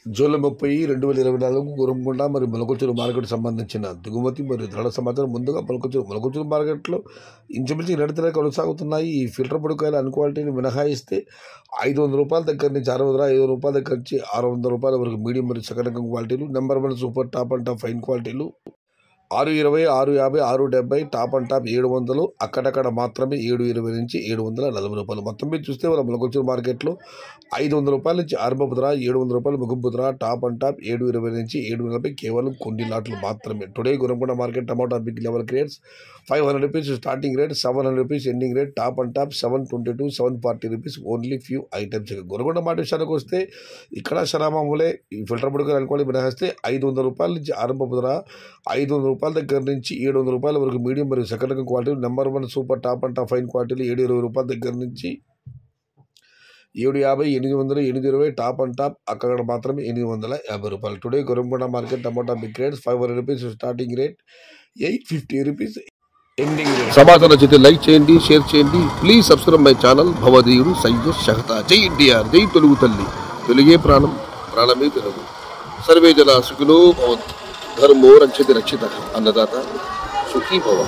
July 30, 2024 Gurramkonda మరియు మొలకొచ్చూరు market సంబంధించిన దిగుమతి మరియు ధరల సమాచారం. ముందుగా మొలకొచ్చూరు మార్కెట్లో ఇంచుమించు నిరంతరం కొనసాగుతున్నాయి. ఈ ఫిల్టర్ పొడికాయలు అన్ క్వాలిటీని మినహాయిస్తే 500 రూపాయల దగ్గర నుంచి 500 రూపాయల దగ్గర నుంచి 600 రూపాయల వరకు మీడియం మరియు సెకండ్ రకం క్వాలిటీలు, number 1 super top and top fine క్వాలిటీలు 620, 650, 670, టాప్ అండ్ టాప్ 700, అక్కడక్కడ మాత్రమే 720 నుంచి 740 రూపాయలు. మొత్తం మీద చూస్తే మన మొలకొచ్చూరు మార్కెట్లో 500 రూపాయల నుంచి ఆరంభపు ధర, 700 రూపాయలు ముగింపు ధర, టాప్ అండ్ టాప్ 720 నుంచి 740 కేవలం కొన్ని లాట్లు మాత్రమే. Today Gurramkonda market tomato big level grades 500 rupees starting rate, 700 rupees ending rate, top and top 722, 740 rupees only few items. Gurramkonda market విషయానికి వస్తే ఇక్కడ శరామామూలే ఈ ఫిల్టర్ పొడికాయలు అనుకోవాలి మినహాయిస్తే 500 రూపాయల నుంచి ఆరంభపు ధర, 500 రూపాయల దగ్గర నుంచి 700 రూపాయల వరకు మీడియం మరియు సెకండ్ రకం క్వాలిటీలు, number 1 super top and top fine క్వాలిటీలు 720 రూపాయల దగ్గర నుంచి 750, 800, 820, టాప్ అండ్ టాప్ అక్కడ మాత్రమే 850 రూపాయలు. Today Gurramkonda market tomato big rates 500 rupees starting rate, 850 rupees ending rate. సమాచారం నచ్చితే లైక్ చేయండి, షేర్ చేయండి. ప్లీజ్ సబ్స్క్రైబ్ మై ఛానల్ భవదీయుడు సయ్యద్ షహతా. జై ఎన్టీఆర్, జై తెలుగు తల్లి, తెలుగే ప్రాణం, ప్రాణమే తెలుగు. సర్వే జన సుఖినో భవంతు, ధర్మో రక్షతి రక్షిత, అన్నదాత సుఖీ భవ.